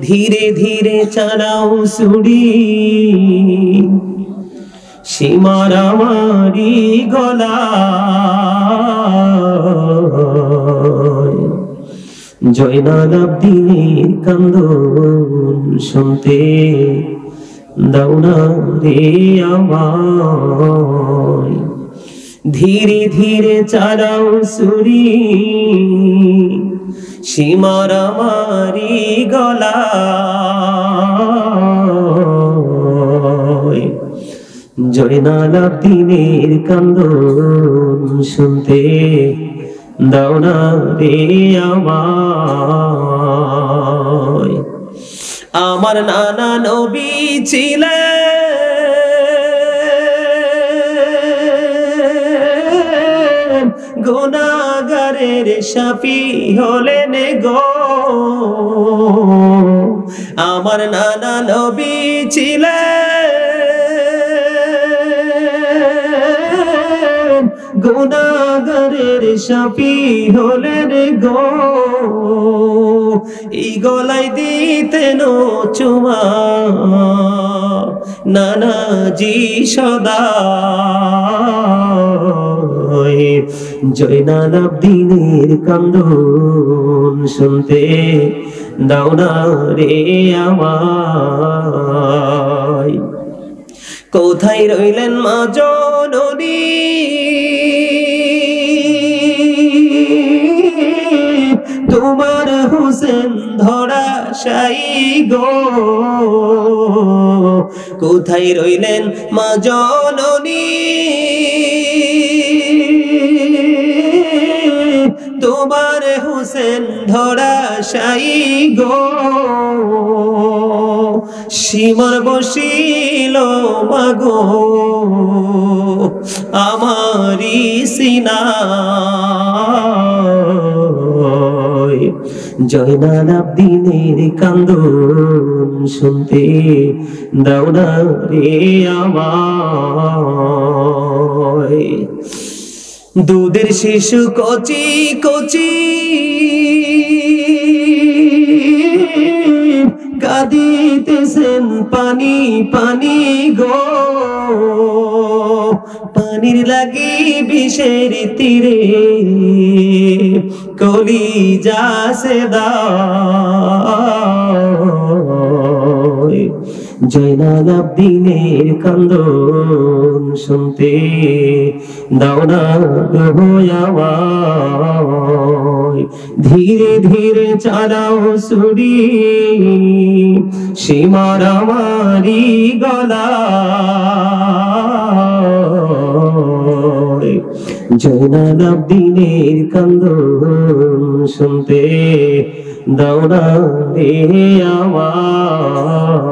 ধীরে ধীরে চালাও ছুরি সীমার আমারি গলায় জয়নাল আবদিনের কান্দন শুনতে দাও না রে আমায় ধীরে ধীরে চালাও ছুরি সীমার আমারি গলায় জয়নাল আবদিনের কান্দন শুনতে দাও না রে আমায় আমার নানা নবী ছিলেন গুনাহগারের শাফি হলেন গো আমার নানা নবী ছিলেন গুনাহগারের শাফি হলেন গো এই গলায় দিতেন চুমা নানাজি সদা জয়নাল আবদিনের কান্দন শুনতে দাও না রে আমায় কোথায় রইলেন মা জননী তোমার হোসেন ধরা শাই গো কোথায় রইলেন মা জননী তোমার হোসেন ধরা শাই গো সীমার বসিল মাগো আমারি সিনায় জয়নাল আবদিনের কান্দন শুনতে দাও না রে আমায় দুধের শিশু কচি কচি কাঁদিতেছেন পানি পানি গো পানির লাগি বিষের তীরে কলিজা সেদা জয়নাল আবদিনের কান্দন শুনতে দাও না গো আমায় ধীরে ধীরে চালাও ছুরি সীমার আমারি গলায় জয়নাল আবদিনের কান্দন শুনতে দাও না রে আমায়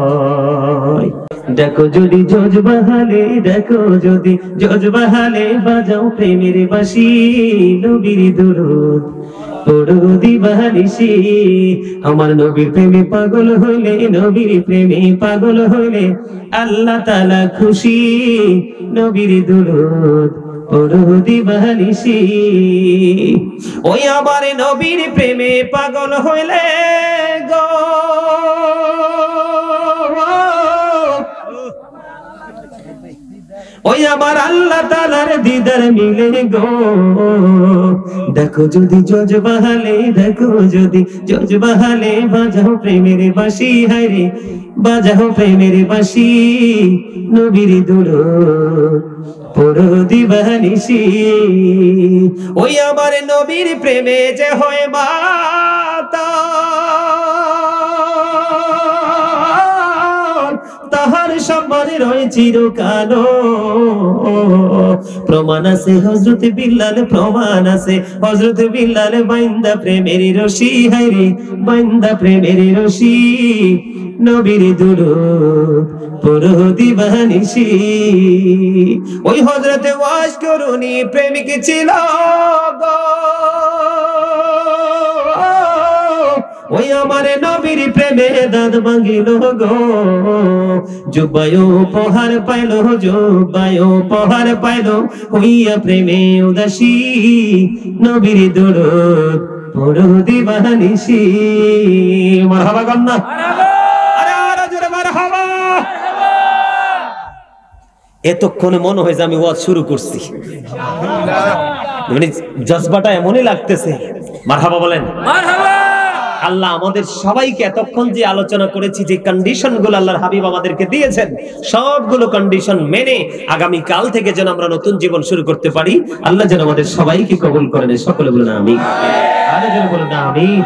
দেখো যদি জজবাহালে দেখো যদি জজবাহালে বাজাও প্রেমের বাঁশি নবীর দুরূদ পড়ো দিবানিশি আমার নবীর প্রেমে পাগল হইলে নবীর প্রেমে পাগল হইলে আল্লাহ তাআলা খুশি নবীর দুরূদ পড়ো দিবানিশি ওই আমার নবীর প্রেমে পাগল হইলে গো ওই আমার আল্লাহ তাআলার দিদার মিলে গো দেখো যদি জজবাহালে দেখো যদি জজবাহালে বাজাও প্রেমের বাঁশি হায়রে বাজাও প্রেমের বাঁশি নবীর দুরূদ পড়ো দিবানিশি ওই আমার নবীর প্রেমে যে হয় মাতাল তাহার সম্মানে রয় চিরকাল প্রমাণ আছে হযরত বিল্লাল প্রমাণ আছে হযরত বিল্লাল বাইন্দা প্রেমের রশি হায়রে বাইন্দা প্রেমের রশি নবীর দুরূদ পড়ো দিবানিশি ওই হযরত ওয়াস করুনি প্রেমিক ছিল গো ওই আমার নবীর প্রেমে দাঁত ভাঙিল গো জুব্বায় উপহার পাইল জুব্বায় উপহার পাইল হইয়া প্রেমে উদাসী নবীর দুরূদ পড়ো দিবানিশি মারহাবা কন্যা এতক্ষণে মনে হয় যে আমি ওয়াজ শুরু করছি, মানে জজবাটা এমনই লাগতেছে। মারহাবা বলেন। আল্লাহ আমাদের সবাইকে এতক্ষণ যে আলোচনা করেছি, যে কন্ডিশন গুলো আল্লাহর হাবিব আমাদেরকে দিয়েছেন, সবগুলো কন্ডিশন মেনে আগামী কাল থেকে যেন আমরা নতুন জীবন শুরু করতে পারি। আল্লাহ যেন আমাদের সবাইকে কবুল করেন। সকলে বলেন আমিন। আরে যেন বলেন আমিন।